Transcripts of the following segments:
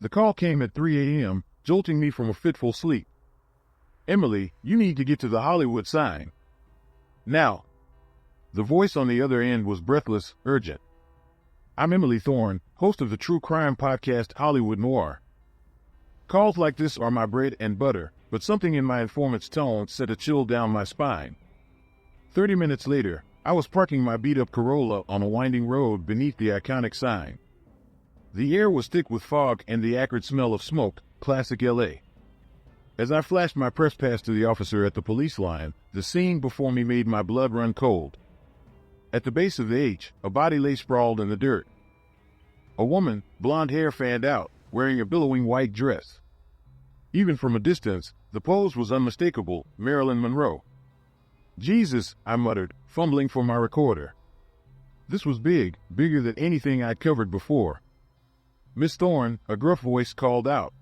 The call came at 3 a.m., jolting me from a fitful sleep. "Emily, you need to get to the Hollywood sign. Now." The voice on the other end was breathless, urgent. "I'm Emily Thorne, host of the true crime podcast Hollywood Noir. Calls like this are my bread and butter, but something in my informant's tone sent a chill down my spine. 30 minutes later, I was parking my beat-up Corolla on a winding road beneath the iconic sign. The air was thick with fog and the acrid smell of smoke, classic LA. As I flashed my press pass to the officer at the police line, the scene before me made my blood run cold. At the base of the H, a body lay sprawled in the dirt. A woman, blonde hair fanned out, wearing a billowing white dress. Even from a distance, the pose was unmistakable, Marilyn Monroe. "Jesus," I muttered, fumbling for my recorder. This was big, bigger than anything I'd covered before. "Miss Thorne," a gruff voice called out.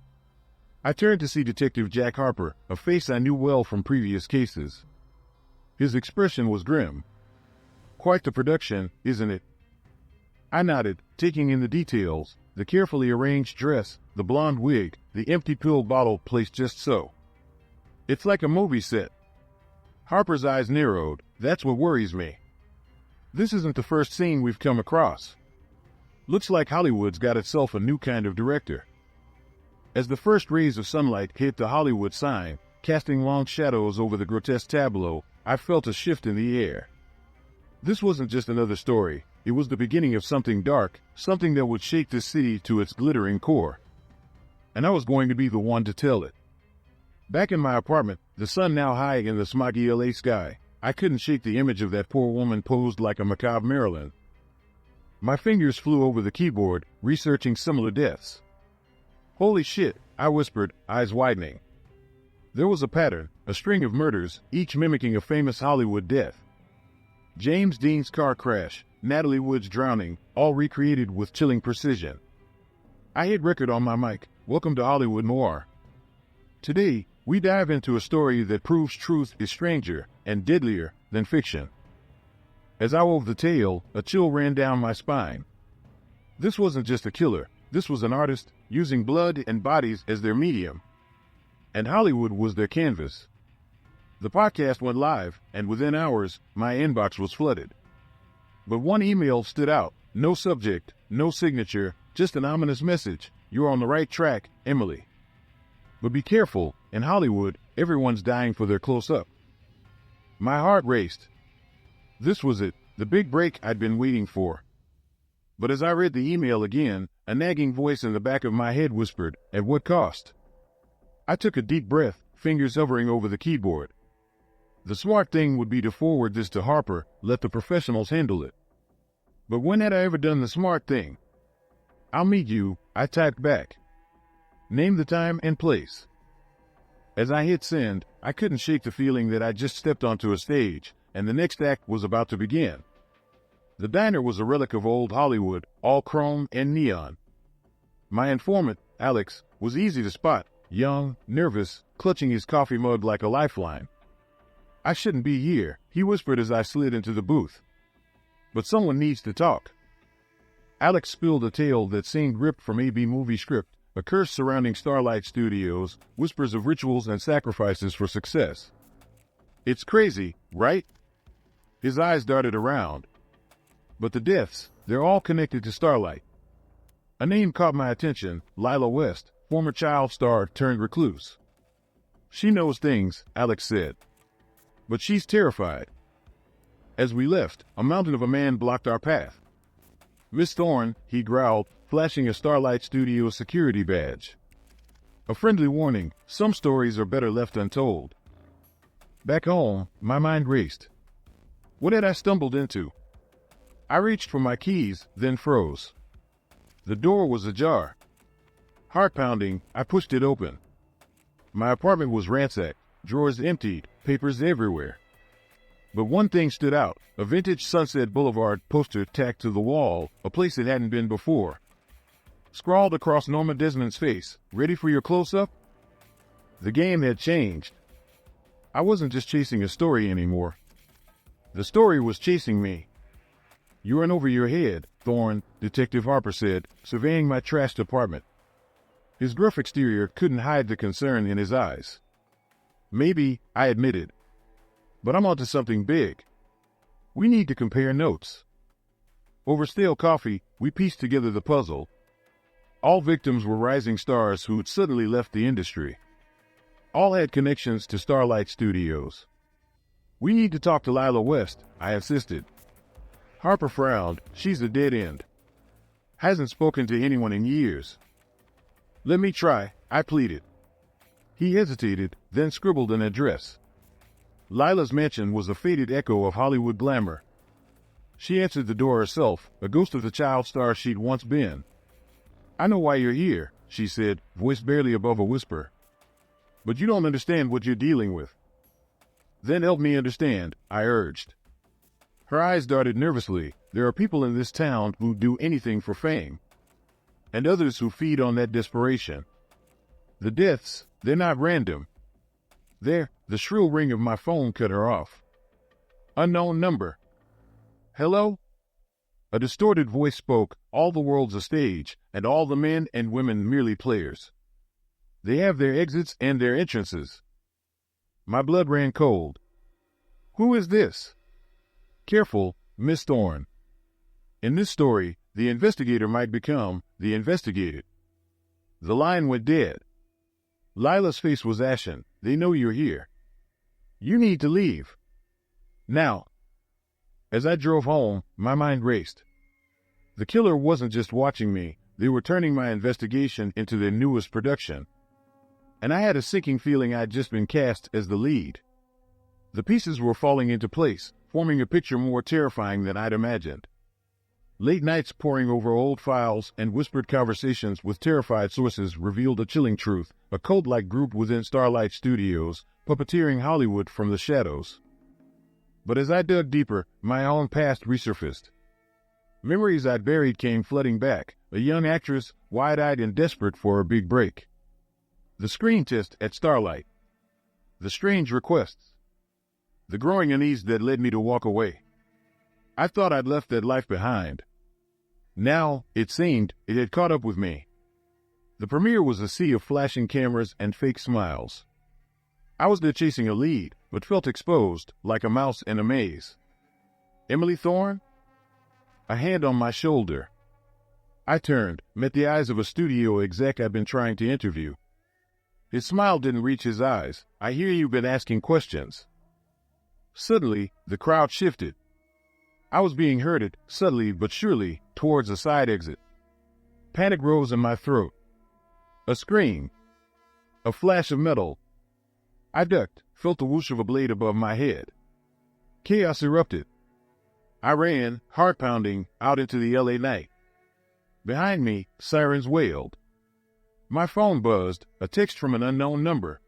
I turned to see Detective Jack Harper, a face I knew well from previous cases. His expression was grim. "Quite the production, isn't it?" I nodded, taking in the details, the carefully arranged dress, the blonde wig, the empty pill bottle placed just so. "It's like a movie set." Harper's eyes narrowed. "That's what worries me. This isn't the first scene we've come across. Looks like Hollywood's got itself a new kind of director." As the first rays of sunlight hit the Hollywood sign, casting long shadows over the grotesque tableau, I felt a shift in the air. This wasn't just another story, it was the beginning of something dark, something that would shake this city to its glittering core. And I was going to be the one to tell it. Back in my apartment, the sun now high in the smoggy LA sky, I couldn't shake the image of that poor woman posed like a macabre Marilyn. My fingers flew over the keyboard, researching similar deaths. "Holy shit," I whispered, eyes widening. There was a pattern, a string of murders, each mimicking a famous Hollywood death. James Dean's car crash, Natalie Wood's drowning, all recreated with chilling precision. I hit record on my mic. Welcome to Hollywood Noir. Today, we dive into a story that proves truth is stranger and deadlier than fiction. As I wove the tale, a chill ran down my spine. This wasn't just a killer, this was an artist, using blood and bodies as their medium. And Hollywood was their canvas. The podcast went live, and within hours, my inbox was flooded. But one email stood out. No subject, no signature, just an ominous message. "You're on the right track, Emily. But be careful, in Hollywood, everyone's dying for their close-up." My heart raced. This was it, the big break I'd been waiting for. But as I read the email again, a nagging voice in the back of my head whispered, "At what cost?" I took a deep breath, fingers hovering over the keyboard. The smart thing would be to forward this to Harper, let the professionals handle it. But when had I ever done the smart thing? "I'll meet you," I typed back. Name the time and place. As I hit send, I couldn't shake the feeling that I'd just stepped onto a stage, and the next act was about to begin. The diner was a relic of old Hollywood, all chrome and neon. My informant, Alex, was easy to spot, young, nervous, clutching his coffee mug like a lifeline. "I shouldn't be here," he whispered as I slid into the booth. "But someone needs to talk." Alex spilled a tale that seemed ripped from a B movie script, a curse surrounding Starlight Studios, whispers of rituals and sacrifices for success. "It's crazy, right?" His eyes darted around. "But the deaths, they're all connected to Starlight." A name caught my attention, Lila West, former child star turned recluse. "She knows things," Alex said. "But she's terrified." As we left, a mountain of a man blocked our path. "Miss Thorne," he growled, flashing a Starlight Studio security badge. A friendly warning, some stories are better left untold. Back home, my mind raced. What had I stumbled into? I reached for my keys, then froze. The door was ajar. Heart pounding, I pushed it open. My apartment was ransacked, drawers emptied, papers everywhere. But one thing stood out, a vintage Sunset Boulevard poster tacked to the wall, a place it hadn't been before. Scrawled across Norma Desmond's face, "Ready for your close-up?" The game had changed. I wasn't just chasing a story anymore. The story was chasing me. "You're in over your head, Thorne," Detective Harper said, surveying my trashed apartment. His gruff exterior couldn't hide the concern in his eyes. Maybe, I admitted. But I'm onto something big. We need to compare notes. Over stale coffee, we pieced together the puzzle. All victims were rising stars who'd suddenly left the industry. All had connections to Starlight Studios. We need to talk to Lila West, I insisted. Harper frowned. She's a dead end. Hasn't spoken to anyone in years. Let me try, I pleaded. He hesitated, then scribbled an address. Lila's mansion was a faded echo of Hollywood glamour. She answered the door herself, a ghost of the child star she'd once been. I know why you're here, she said, voice barely above a whisper. But you don't understand what you're dealing with. Then help me understand, I urged. Her eyes darted nervously. There are people in this town who do anything for fame, and others who feed on that desperation. The deaths, they're not random. The shrill ring of my phone cut her off. Unknown number. Hello? A distorted voice spoke. All the world's a stage, and all the men and women merely players. They have their exits and their entrances. My blood ran cold. Who is this? Careful, Miss Thorne. In this story, the investigator might become the investigated. The line went dead. Lila's face was ashen. They know you're here. You need to leave. Now. As I drove home, my mind raced. The killer wasn't just watching me, they were turning my investigation into their newest production. And I had a sinking feeling I'd just been cast as the lead. The pieces were falling into place, forming a picture more terrifying than I'd imagined. Late nights poring over old files and whispered conversations with terrified sources revealed a chilling truth, a cult-like group within Starlight Studios, puppeteering Hollywood from the shadows. But as I dug deeper, my own past resurfaced. Memories I'd buried came flooding back, a young actress, wide-eyed and desperate for a big break. The screen test at Starlight. The strange requests. The growing unease that led me to walk away. I thought I'd left that life behind. Now, it seemed, it had caught up with me. The premiere was a sea of flashing cameras and fake smiles. I was there chasing a lead, but felt exposed, like a mouse in a maze. Emily Thorne? A hand on my shoulder. I turned, met the eyes of a studio exec I'd been trying to interview. His smile didn't reach his eyes. I hear you've been asking questions. Suddenly, the crowd shifted. I was being herded, subtly but surely, towards a side exit. Panic rose in my throat. A scream. A flash of metal. I ducked, felt the whoosh of a blade above my head. Chaos erupted. I ran, heart pounding, out into the LA night. Behind me, sirens wailed. My phone buzzed, a text from an unknown number.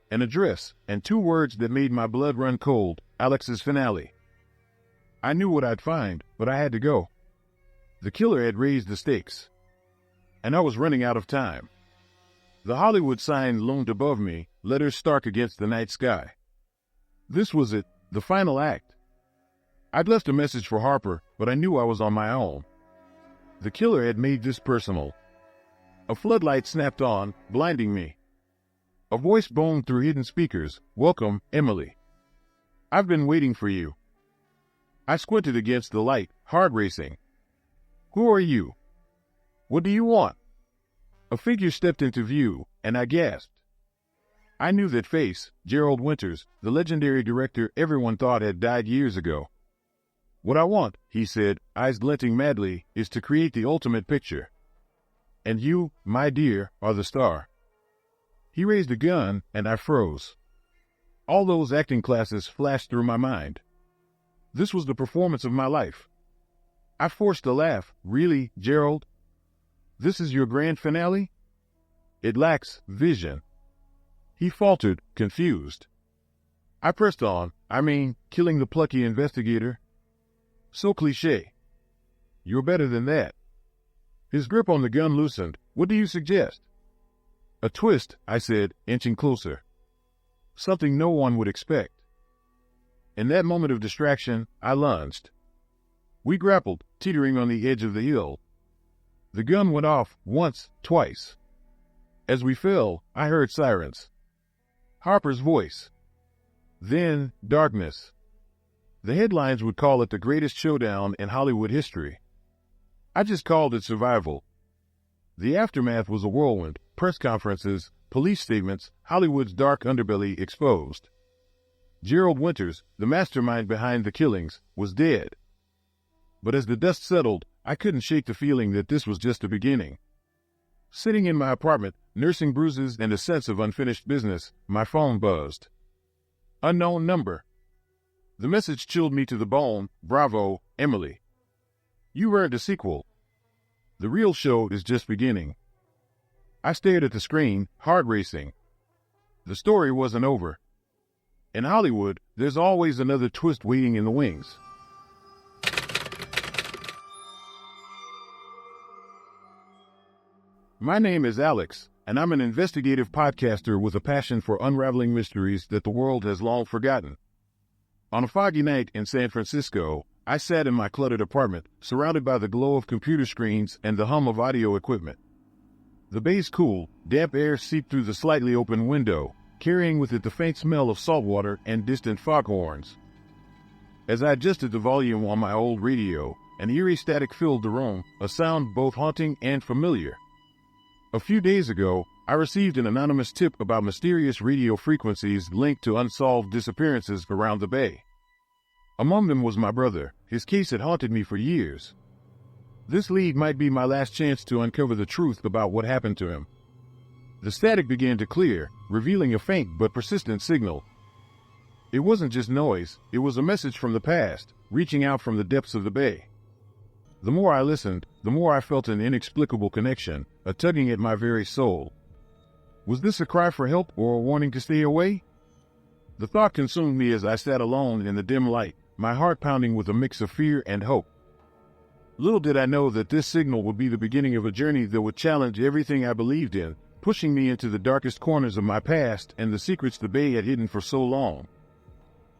An address, and 2 words that made my blood run cold, Alex's finale. I knew what I'd find, but I had to go. The killer had raised the stakes. And I was running out of time. The Hollywood sign loomed above me, letters stark against the night sky. This was it, the final act. I'd left a message for Harper, but I knew I was on my own. The killer had made this personal. A floodlight snapped on, blinding me. A voice boomed through hidden speakers. Welcome, Emily. I've been waiting for you. I squinted against the light, heart racing. Who are you? What do you want? A figure stepped into view, and I gasped. I knew that face, Gerald Winters, the legendary director everyone thought had died years ago. What I want, he said, eyes glinting madly, is to create the ultimate picture. And you, my dear, are the star. He raised a gun, and I froze. All those acting classes flashed through my mind. This was the performance of my life. I forced a laugh. Really, Gerald? This is your grand finale? It lacks vision. He faltered, confused. I pressed on. Killing the plucky investigator. So cliché. You're better than that. His grip on the gun loosened. What do you suggest? A twist, I said, inching closer. Something no one would expect. In that moment of distraction, I lunged. We grappled, teetering on the edge of the hill. The gun went off once, twice. As we fell, I heard sirens. Harper's voice. Then, darkness. The headlines would call it the greatest showdown in Hollywood history. I just called it survival. The aftermath was a whirlwind: press conferences, police statements, Hollywood's dark underbelly exposed. Gerald Winters, the mastermind behind the killings, was dead. But as the dust settled, I couldn't shake the feeling that this was just the beginning. Sitting in my apartment, nursing bruises and a sense of unfinished business, my phone buzzed. Unknown number. The message chilled me to the bone. Bravo, Emily. You earned a sequel. The real show is just beginning. I stared at the screen, heart racing. The story wasn't over. In Hollywood, there's always another twist waiting in the wings. My name is Alex, and I'm an investigative podcaster with a passion for unraveling mysteries that the world has long forgotten. On a foggy night in San Francisco, I sat in my cluttered apartment, surrounded by the glow of computer screens and the hum of audio equipment. The bay's cool, damp air seeped through the slightly open window, carrying with it the faint smell of salt water and distant foghorns. As I adjusted the volume on my old radio, an eerie static filled the room, a sound both haunting and familiar. A few days ago, I received an anonymous tip about mysterious radio frequencies linked to unsolved disappearances around the bay. Among them was my brother. His case had haunted me for years. This lead might be my last chance to uncover the truth about what happened to him. The static began to clear, revealing a faint but persistent signal. It wasn't just noise, it was a message from the past, reaching out from the depths of the bay. The more I listened, the more I felt an inexplicable connection, a tugging at my very soul. Was this a cry for help or a warning to stay away? The thought consumed me as I sat alone in the dim light, my heart pounding with a mix of fear and hope. Little did I know that this signal would be the beginning of a journey that would challenge everything I believed in, pushing me into the darkest corners of my past and the secrets the bay had hidden for so long.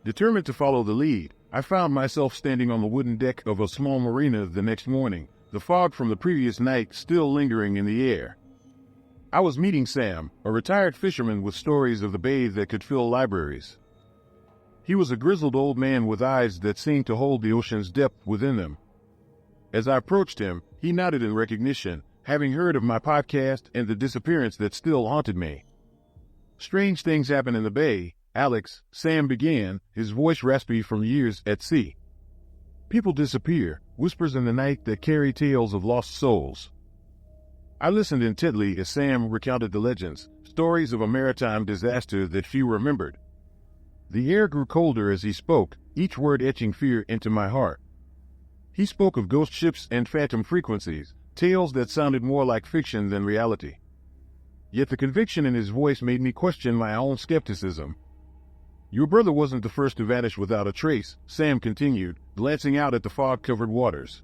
Determined to follow the lead, I found myself standing on the wooden deck of a small marina the next morning, the fog from the previous night still lingering in the air. I was meeting Sam, a retired fisherman with stories of the bay that could fill libraries. He was a grizzled old man with eyes that seemed to hold the ocean's depth within them. As I approached him, he nodded in recognition, having heard of my podcast and the disappearance that still haunted me. Strange things happen in the bay, Alex, Sam began, his voice raspy from years at sea. People disappear, whispers in the night that carry tales of lost souls. I listened intently as Sam recounted the legends, stories of a maritime disaster that few remembered. The air grew colder as he spoke, each word etching fear into my heart. He spoke of ghost ships and phantom frequencies, tales that sounded more like fiction than reality. Yet the conviction in his voice made me question my own skepticism. Your brother wasn't the first to vanish without a trace, Sam continued, glancing out at the fog-covered waters.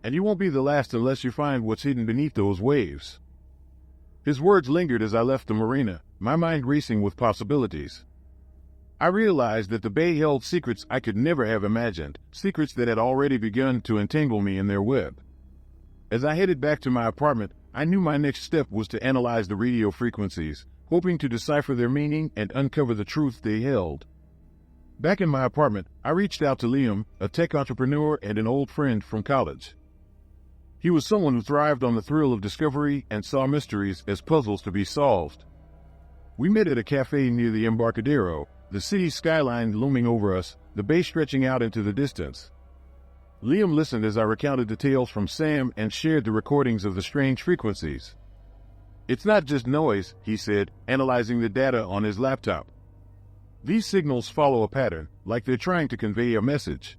And you won't be the last unless you find what's hidden beneath those waves. His words lingered as I left the marina, my mind racing with possibilities. I realized that the bay held secrets I could never have imagined, secrets that had already begun to entangle me in their web. As I headed back to my apartment, I knew my next step was to analyze the radio frequencies, hoping to decipher their meaning and uncover the truth they held. Back in my apartment, I reached out to Liam, a tech entrepreneur and an old friend from college. He was someone who thrived on the thrill of discovery and saw mysteries as puzzles to be solved. We met at a cafe near the Embarcadero, the city's skyline looming over us, the bay stretching out into the distance. Liam listened as I recounted the tales from Sam and shared the recordings of the strange frequencies. It's not just noise, he said, analyzing the data on his laptop. These signals follow a pattern, like they're trying to convey a message.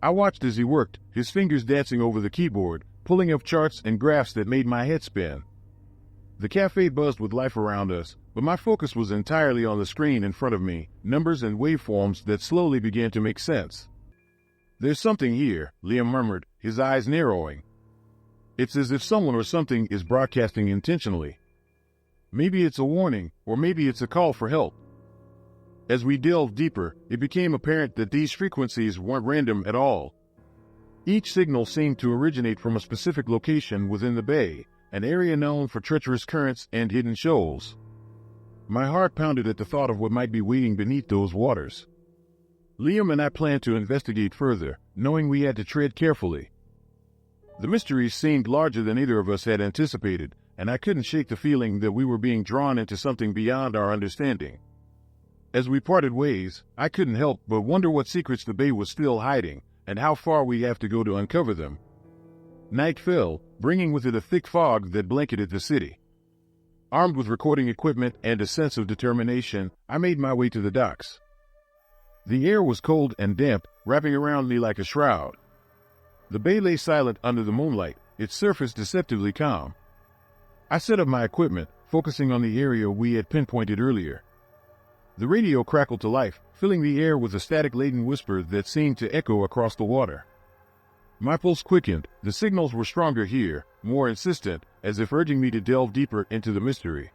I watched as he worked, his fingers dancing over the keyboard, pulling up charts and graphs that made my head spin. The cafe buzzed with life around us, but my focus was entirely on the screen in front of me, numbers and waveforms that slowly began to make sense. There's something here, Liam murmured, his eyes narrowing. It's as if someone or something is broadcasting intentionally. Maybe it's a warning, or maybe it's a call for help. As we delved deeper, it became apparent that these frequencies weren't random at all. Each signal seemed to originate from a specific location within the bay, an area known for treacherous currents and hidden shoals. My heart pounded at the thought of what might be waiting beneath those waters. Liam and I planned to investigate further, knowing we had to tread carefully. The mystery seemed larger than either of us had anticipated, and I couldn't shake the feeling that we were being drawn into something beyond our understanding. As we parted ways, I couldn't help but wonder what secrets the bay was still hiding, and how far we'd have to go to uncover them. Night fell, bringing with it a thick fog that blanketed the city. Armed with recording equipment and a sense of determination, I made my way to the docks. The air was cold and damp, wrapping around me like a shroud. The bay lay silent under the moonlight, its surface deceptively calm. I set up my equipment, focusing on the area we had pinpointed earlier. The radio crackled to life, filling the air with a static-laden whisper that seemed to echo across the water. My pulse quickened. The signals were stronger here, more insistent, as if urging me to delve deeper into the mystery.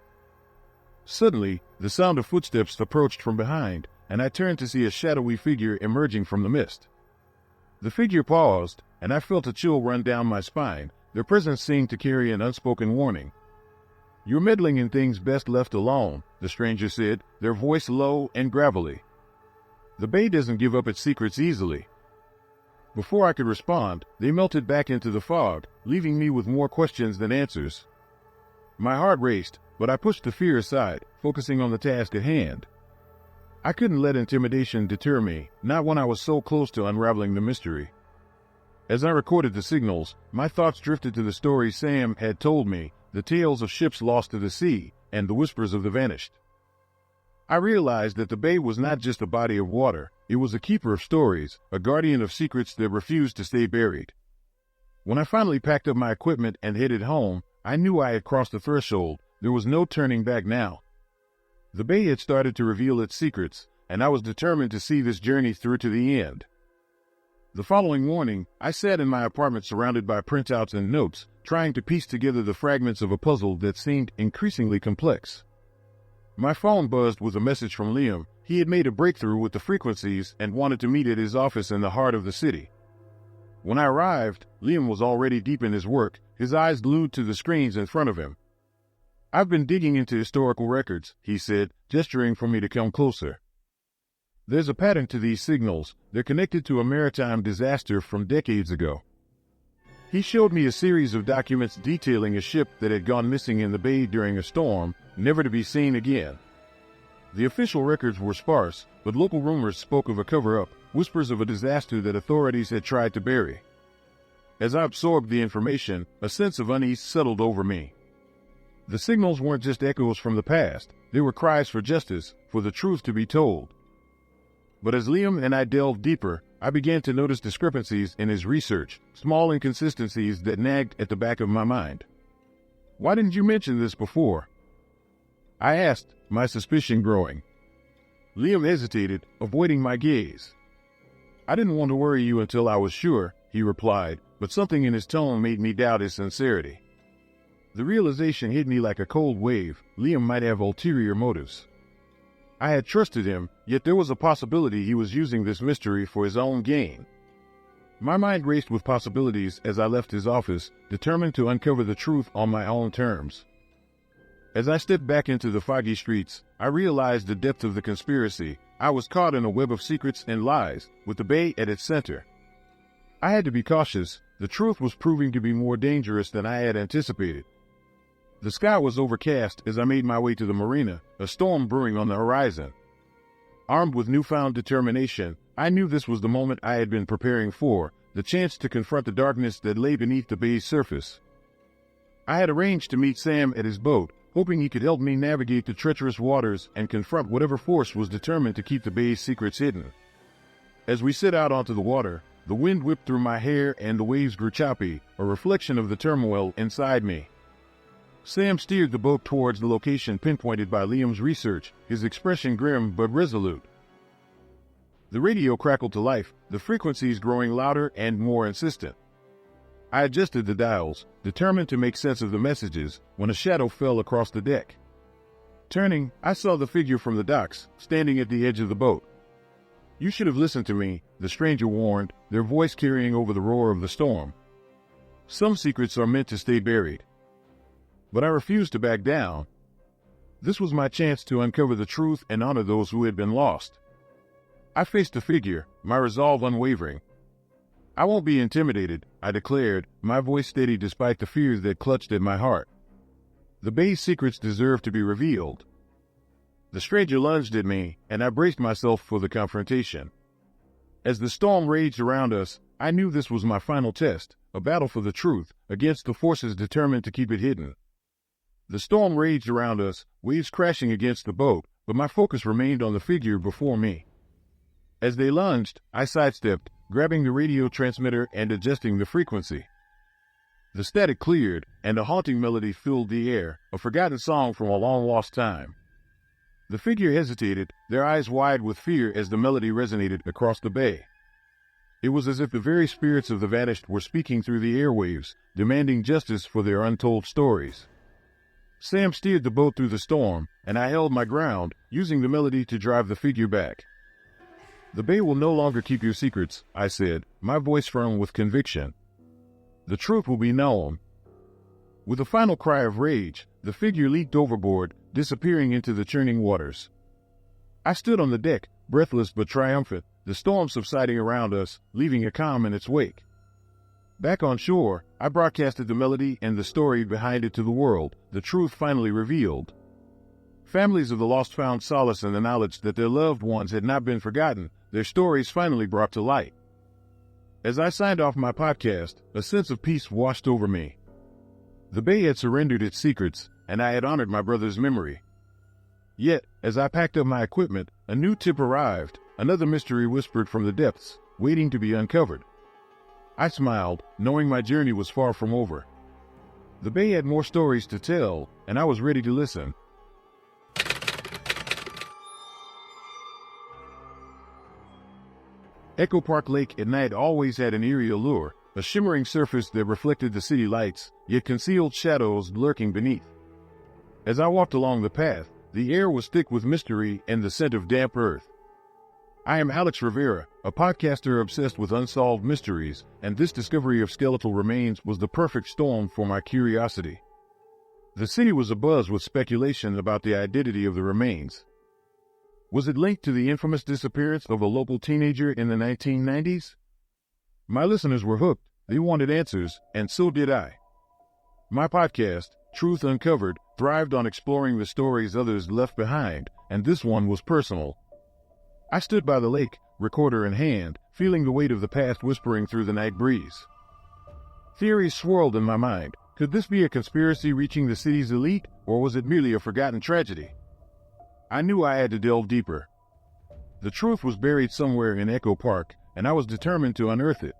Suddenly, the sound of footsteps approached from behind, and I turned to see a shadowy figure emerging from the mist. The figure paused, and I felt a chill run down my spine. Their presence seemed to carry an unspoken warning. "You're meddling in things best left alone," the stranger said, their voice low and gravelly. "The bay doesn't give up its secrets easily." Before I could respond, they melted back into the fog, leaving me with more questions than answers. My heart raced, but I pushed the fear aside, focusing on the task at hand. I couldn't let intimidation deter me, not when I was so close to unraveling the mystery. As I recorded the signals, my thoughts drifted to the story Sam had told me, the tales of ships lost to the sea, and the whispers of the vanished. I realized that the bay was not just a body of water, it was a keeper of stories, a guardian of secrets that refused to stay buried. When I finally packed up my equipment and headed home, I knew I had crossed the threshold. There was no turning back now. The bay had started to reveal its secrets, and I was determined to see this journey through to the end. The following morning, I sat in my apartment surrounded by printouts and notes, trying to piece together the fragments of a puzzle that seemed increasingly complex. My phone buzzed with a message from Liam. He had made a breakthrough with the frequencies and wanted to meet at his office in the heart of the city. When I arrived, Liam was already deep in his work, his eyes glued to the screens in front of him. "I've been digging into historical records," he said, gesturing for me to come closer. "There's a pattern to these signals. They're connected to a maritime disaster from decades ago." He showed me a series of documents detailing a ship that had gone missing in the bay during a storm, never to be seen again. The official records were sparse, but local rumors spoke of a cover-up, whispers of a disaster that authorities had tried to bury. As I absorbed the information, a sense of unease settled over me. The signals weren't just echoes from the past, they were cries for justice, for the truth to be told. But as Liam and I delved deeper, I began to notice discrepancies in his research, small inconsistencies that nagged at the back of my mind. "Why didn't you mention this before?" I asked, my suspicion growing. Liam hesitated, avoiding my gaze. "I didn't want to worry you until I was sure," he replied, but something in his tone made me doubt his sincerity. The realization hit me like a cold wave. Liam might have ulterior motives. I had trusted him, yet there was a possibility he was using this mystery for his own gain. My mind raced with possibilities as I left his office, determined to uncover the truth on my own terms. As I stepped back into the foggy streets, I realized the depth of the conspiracy. I was caught in a web of secrets and lies, with the bay at its center. I had to be cautious. The truth was proving to be more dangerous than I had anticipated. The sky was overcast as I made my way to the marina, a storm brewing on the horizon. Armed with newfound determination, I knew this was the moment I had been preparing for, the chance to confront the darkness that lay beneath the bay's surface. I had arranged to meet Sam at his boat, hoping he could help me navigate the treacherous waters and confront whatever force was determined to keep the bay's secrets hidden. As we set out onto the water, the wind whipped through my hair and the waves grew choppy, a reflection of the turmoil inside me. Sam steered the boat towards the location pinpointed by Liam's research, his expression grim but resolute. The radio crackled to life, the frequencies growing louder and more insistent. I adjusted the dials, determined to make sense of the messages, when a shadow fell across the deck. Turning, I saw the figure from the docks, standing at the edge of the boat. "You should have listened to me," the stranger warned, their voice carrying over the roar of the storm. "Some secrets are meant to stay buried." But I refused to back down. This was my chance to uncover the truth and honor those who had been lost. I faced the figure, my resolve unwavering. "I won't be intimidated," I declared, my voice steady despite the fears that clutched at my heart. The bay's secrets deserve to be revealed. The stranger lunged at me, and I braced myself for the confrontation. As the storm raged around us, I knew this was my final test, a battle for the truth against the forces determined to keep it hidden. The storm raged around us, waves crashing against the boat, but my focus remained on the figure before me. As they lunged, I sidestepped, grabbing the radio transmitter and adjusting the frequency. The static cleared, and a haunting melody filled the air, a forgotten song from a long-lost time. The figure hesitated, their eyes wide with fear as the melody resonated across the bay. It was as if the very spirits of the vanished were speaking through the airwaves, demanding justice for their untold stories. Sam steered the boat through the storm, and I held my ground, using the melody to drive the figure back. "The bay will no longer keep your secrets," I said, my voice firm with conviction. "The truth will be known." With a final cry of rage, the figure leaped overboard, disappearing into the churning waters. I stood on the deck, breathless but triumphant, the storm subsiding around us, leaving a calm in its wake. Back on shore, I broadcasted the melody and the story behind it to the world, the truth finally revealed. Families of the lost found solace in the knowledge that their loved ones had not been forgotten, their stories finally brought to light. As I signed off my podcast, a sense of peace washed over me. The bay had surrendered its secrets, and I had honored my brother's memory. Yet, as I packed up my equipment, a new tip arrived, another mystery whispered from the depths, waiting to be uncovered. I smiled, knowing my journey was far from over. The bay had more stories to tell, and I was ready to listen. Echo Park Lake at night always had an eerie allure, a shimmering surface that reflected the city lights, yet concealed shadows lurking beneath. As I walked along the path, the air was thick with mystery and the scent of damp earth. I am Alex Rivera, a podcaster obsessed with unsolved mysteries, and this discovery of skeletal remains was the perfect storm for my curiosity. The city was abuzz with speculation about the identity of the remains. Was it linked to the infamous disappearance of a local teenager in the 1990s? My listeners were hooked, they wanted answers, and so did I. My podcast, Truth Uncovered, thrived on exploring the stories others left behind, and this one was personal. I stood by the lake, recorder in hand, feeling the weight of the past whispering through the night breeze. Theories swirled in my mind. Could this be a conspiracy reaching the city's elite, or was it merely a forgotten tragedy? I knew I had to delve deeper. The truth was buried somewhere in Echo Park, and I was determined to unearth it.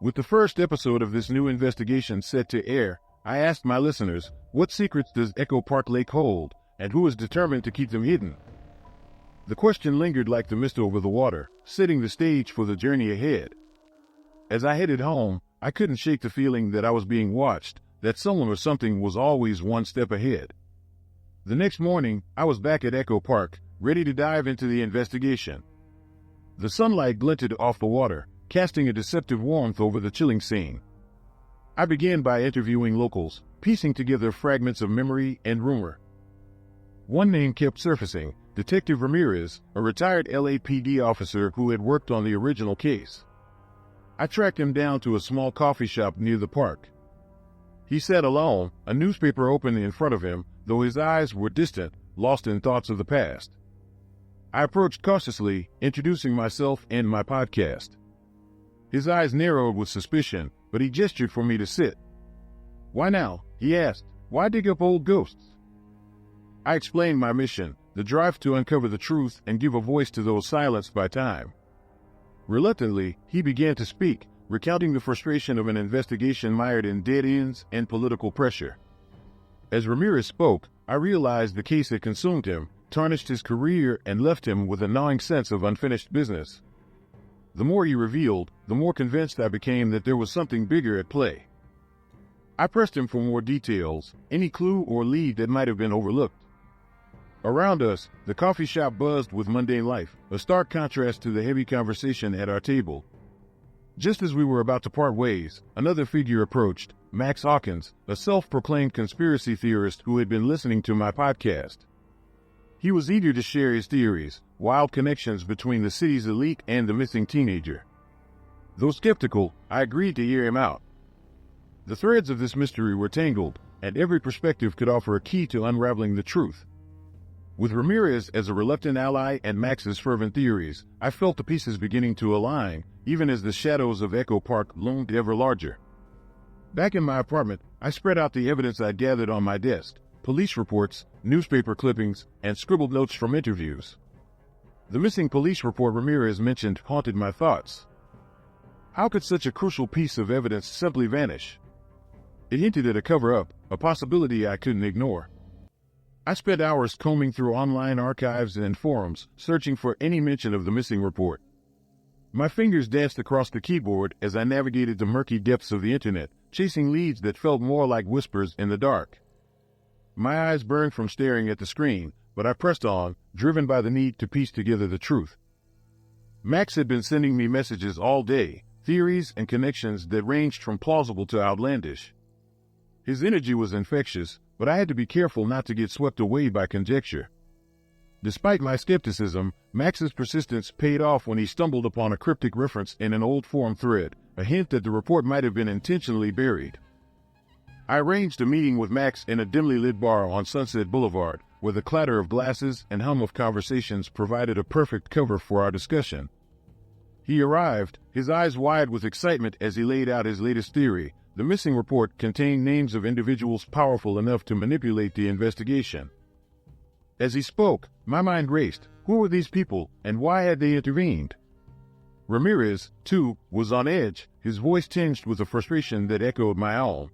With the first episode of this new investigation set to air, I asked my listeners, what secrets does Echo Park Lake hold, and who is determined to keep them hidden? The question lingered like the mist over the water, setting the stage for the journey ahead. As I headed home, I couldn't shake the feeling that I was being watched, that someone or something was always one step ahead. The next morning, I was back at Echo Park, ready to dive into the investigation. The sunlight glinted off the water, casting a deceptive warmth over the chilling scene. I began by interviewing locals, piecing together fragments of memory and rumor. One name kept surfacing, Detective Ramirez, a retired LAPD officer who had worked on the original case. I tracked him down to a small coffee shop near the park. He sat alone, a newspaper open in front of him, though his eyes were distant, lost in thoughts of the past. I approached cautiously, introducing myself and my podcast. His eyes narrowed with suspicion, but he gestured for me to sit. "Why now?" he asked. "Why dig up old ghosts?" I explained my mission, the drive to uncover the truth and give a voice to those silenced by time. Reluctantly, he began to speak, recounting the frustration of an investigation mired in dead ends and political pressure. As Ramirez spoke, I realized the case had consumed him, tarnished his career, and left him with a gnawing sense of unfinished business. The more he revealed, the more convinced I became that there was something bigger at play. I pressed him for more details, any clue or lead that might have been overlooked. Around us, the coffee shop buzzed with mundane life, a stark contrast to the heavy conversation at our table. Just as we were about to part ways, another figure approached, Max Hawkins, a self-proclaimed conspiracy theorist who had been listening to my podcast. He was eager to share his theories, wild connections between the city's elite and the missing teenager. Though skeptical, I agreed to hear him out. The threads of this mystery were tangled, and every perspective could offer a key to unraveling the truth. With Ramirez as a reluctant ally and Max's fervent theories, I felt the pieces beginning to align, even as the shadows of Echo Park loomed ever larger. Back in my apartment, I spread out the evidence I'd gathered on my desk: police reports, newspaper clippings, and scribbled notes from interviews. The missing police report Ramirez mentioned haunted my thoughts. How could such a crucial piece of evidence simply vanish? It hinted at a cover-up, a possibility I couldn't ignore. I spent hours combing through online archives and forums, searching for any mention of the missing report. My fingers danced across the keyboard as I navigated the murky depths of the internet, chasing leads that felt more like whispers in the dark. My eyes burned from staring at the screen, but I pressed on, driven by the need to piece together the truth. Max had been sending me messages all day, theories and connections that ranged from plausible to outlandish. His energy was infectious, but I had to be careful not to get swept away by conjecture. Despite my skepticism, Max's persistence paid off when he stumbled upon a cryptic reference in an old forum thread, a hint that the report might have been intentionally buried. I arranged a meeting with Max in a dimly lit bar on Sunset Boulevard, where the clatter of glasses and hum of conversations provided a perfect cover for our discussion. He arrived, his eyes wide with excitement as he laid out his latest theory. The missing report contained names of individuals powerful enough to manipulate the investigation. As he spoke, my mind raced. Who were these people, and why had they intervened? Ramirez, too, was on edge, his voice tinged with a frustration that echoed my own.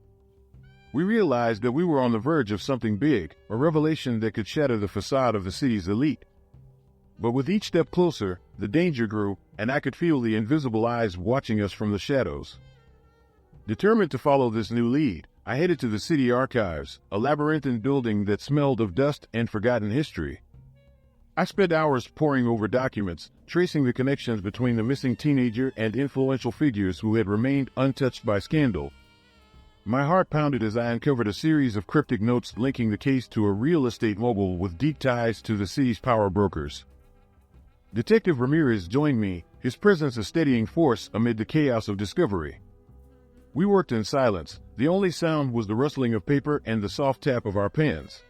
We realized that we were on the verge of something big, a revelation that could shatter the facade of the city's elite. But with each step closer, the danger grew, and I could feel the invisible eyes watching us from the shadows. Determined to follow this new lead, I headed to the city archives, a labyrinthine building that smelled of dust and forgotten history. I spent hours poring over documents, tracing the connections between the missing teenager and influential figures who had remained untouched by scandal. My heart pounded as I uncovered a series of cryptic notes linking the case to a real estate mogul with deep ties to the city's power brokers. Detective Ramirez joined me, his presence a steadying force amid the chaos of discovery. We worked in silence. The only sound was the rustling of paper and the soft tap of our pens.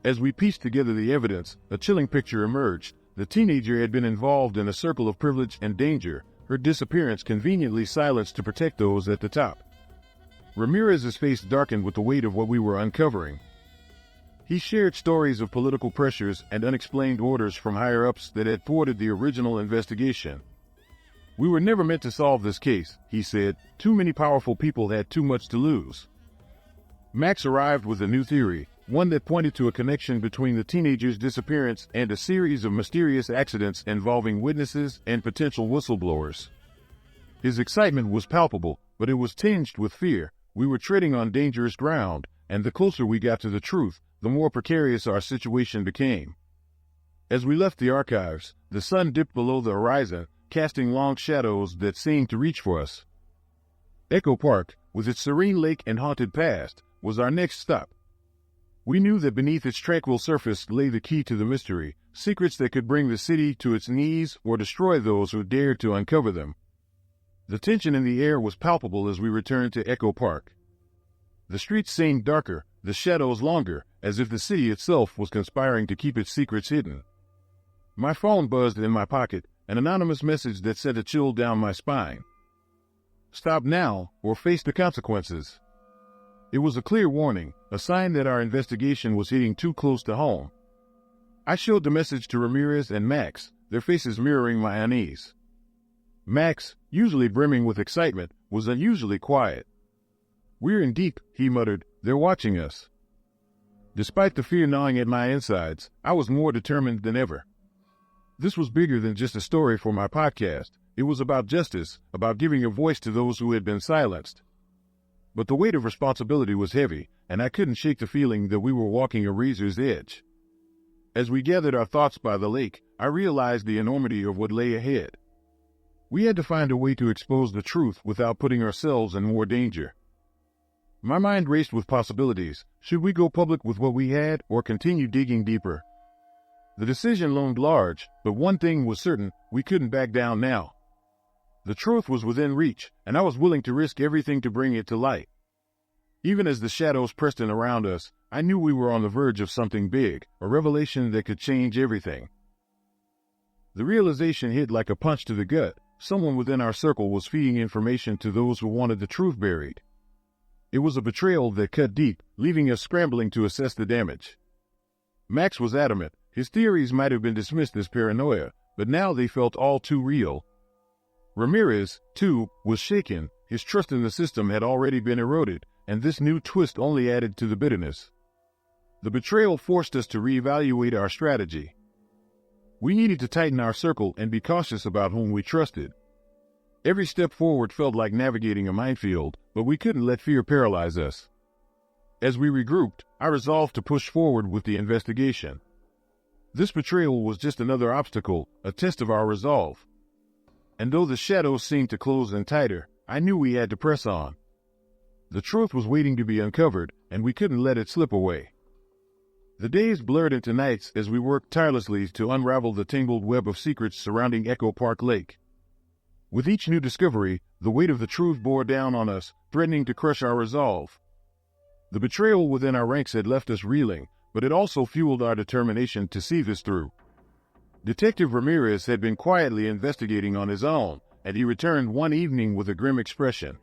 As we pieced together the evidence, a chilling picture emerged. The teenager had been involved in a circle of privilege and danger, her disappearance conveniently silenced to protect those at the top. Ramirez's face darkened with the weight of what we were uncovering. He shared stories of political pressures and unexplained orders from higher-ups that had thwarted the original investigation. We were never meant to solve this case, he said. Too many powerful people had too much to lose. Max arrived with a new theory, one that pointed to a connection between the teenager's disappearance and a series of mysterious accidents involving witnesses and potential whistleblowers. His excitement was palpable, but it was tinged with fear. We were treading on dangerous ground, and the closer we got to the truth, the more precarious our situation became. As we left the archives, the sun dipped below the horizon, casting long shadows that seemed to reach for us. Echo Park, with its serene lake and haunted past, was our next stop. We knew that beneath its tranquil surface lay the key to the mystery, secrets that could bring the city to its knees or destroy those who dared to uncover them. The tension in the air was palpable as we returned to Echo Park. The streets seemed darker, the shadows longer, as if the city itself was conspiring to keep its secrets hidden. My phone buzzed in my pocket, an anonymous message that sent a chill down my spine. Stop now, or face the consequences. It was a clear warning, a sign that our investigation was hitting too close to home. I showed the message to Ramirez and Max, their faces mirroring my unease. Max, usually brimming with excitement, was unusually quiet. "We're in deep," he muttered. "They're watching us." Despite the fear gnawing at my insides, I was more determined than ever. This was bigger than just a story for my podcast. It was about justice, about giving a voice to those who had been silenced. But the weight of responsibility was heavy, and I couldn't shake the feeling that we were walking a razor's edge. As we gathered our thoughts by the lake, I realized the enormity of what lay ahead. We had to find a way to expose the truth without putting ourselves in more danger. My mind raced with possibilities. Should we go public with what we had or continue digging deeper? The decision loomed large, but one thing was certain: we couldn't back down now. The truth was within reach, and I was willing to risk everything to bring it to light. Even as the shadows pressed in around us, I knew we were on the verge of something big, a revelation that could change everything. The realization hit like a punch to the gut. Someone within our circle was feeding information to those who wanted the truth buried. It was a betrayal that cut deep, leaving us scrambling to assess the damage. Max was adamant. His theories might have been dismissed as paranoia, but now they felt all too real. Ramirez, too, was shaken. His trust in the system had already been eroded, and this new twist only added to the bitterness. The betrayal forced us to reevaluate our strategy. We needed to tighten our circle and be cautious about whom we trusted. Every step forward felt like navigating a minefield, but we couldn't let fear paralyze us. As we regrouped, I resolved to push forward with the investigation. This betrayal was just another obstacle, a test of our resolve. And though the shadows seemed to close in tighter, I knew we had to press on. The truth was waiting to be uncovered, and we couldn't let it slip away. The days blurred into nights as we worked tirelessly to unravel the tangled web of secrets surrounding Echo Park Lake. With each new discovery, the weight of the truth bore down on us, threatening to crush our resolve. The betrayal within our ranks had left us reeling, but it also fueled our determination to see this through. Detective Ramirez had been quietly investigating on his own, and he returned one evening with a grim expression.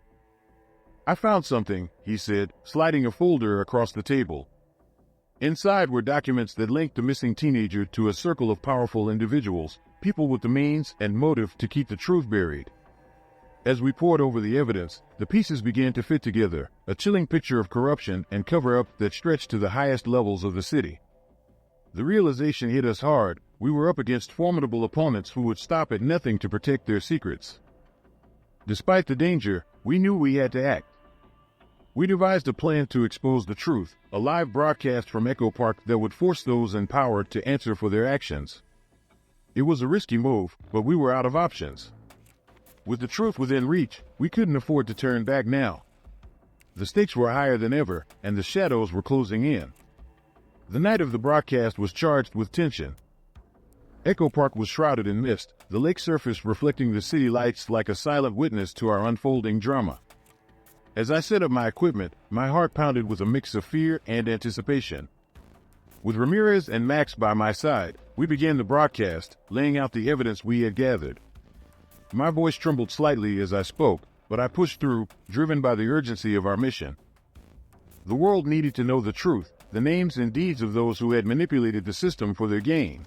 "I found something," he said, sliding a folder across the table. Inside were documents that linked the missing teenager to a circle of powerful individuals, people with the means and motive to keep the truth buried. As we pored over the evidence, the pieces began to fit together, a chilling picture of corruption and cover-up that stretched to the highest levels of the city. The realization hit us hard. We were up against formidable opponents who would stop at nothing to protect their secrets. Despite the danger, we knew we had to act. We devised a plan to expose the truth, a live broadcast from Echo Park that would force those in power to answer for their actions. It was a risky move, but we were out of options. With the truth within reach, we couldn't afford to turn back now. The stakes were higher than ever, and the shadows were closing in. The night of the broadcast was charged with tension. Echo Park was shrouded in mist, the lake surface reflecting the city lights like a silent witness to our unfolding drama. As I set up my equipment, my heart pounded with a mix of fear and anticipation. With Ramirez and Max by my side, we began the broadcast, laying out the evidence we had gathered. My voice trembled slightly as I spoke, but I pushed through, driven by the urgency of our mission. The world needed to know the truth, the names and deeds of those who had manipulated the system for their gain.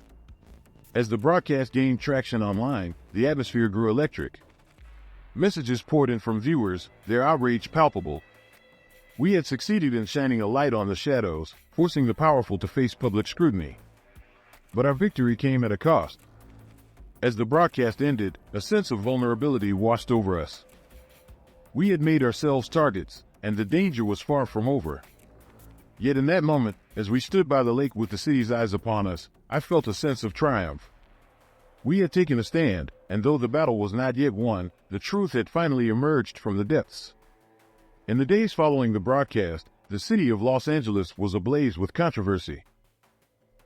As the broadcast gained traction online, the atmosphere grew electric. Messages poured in from viewers, their outrage palpable. We had succeeded in shining a light on the shadows, forcing the powerful to face public scrutiny. But our victory came at a cost. As the broadcast ended, a sense of vulnerability washed over us. We had made ourselves targets, and the danger was far from over. Yet in that moment, as we stood by the lake with the city's eyes upon us, I felt a sense of triumph. We had taken a stand, and though the battle was not yet won, the truth had finally emerged from the depths. In the days following the broadcast, the city of Los Angeles was ablaze with controversy.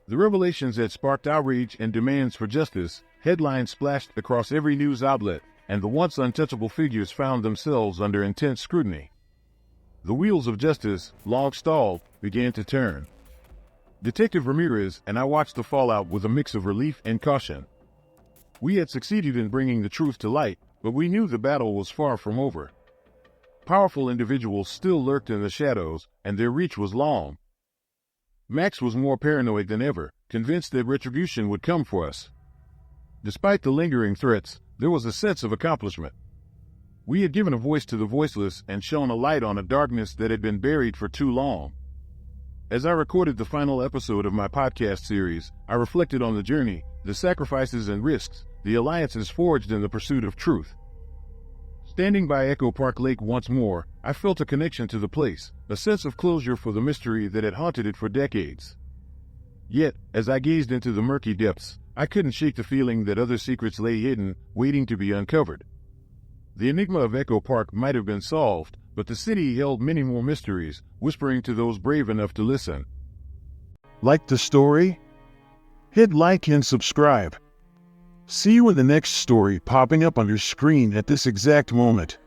The revelations had sparked outrage and demands for justice. Headlines splashed across every news outlet, and the once untouchable figures found themselves under intense scrutiny. The wheels of justice, long stalled, began to turn. Detective Ramirez and I watched the fallout with a mix of relief and caution. We had succeeded in bringing the truth to light, but we knew the battle was far from over. Powerful individuals still lurked in the shadows, and their reach was long. Max was more paranoid than ever, convinced that retribution would come for us. Despite the lingering threats, there was a sense of accomplishment. We had given a voice to the voiceless and shone a light on a darkness that had been buried for too long. As I recorded the final episode of my podcast series, I reflected on the journey, the sacrifices and risks, the alliances forged in the pursuit of truth. Standing by Echo Park Lake once more, I felt a connection to the place, a sense of closure for the mystery that had haunted it for decades. Yet, as I gazed into the murky depths, I couldn't shake the feeling that other secrets lay hidden, waiting to be uncovered. The enigma of Echo Park might have been solved, but the city held many more mysteries, whispering to those brave enough to listen. Like the story? Hit like and subscribe. See you in the next story popping up on your screen at this exact moment.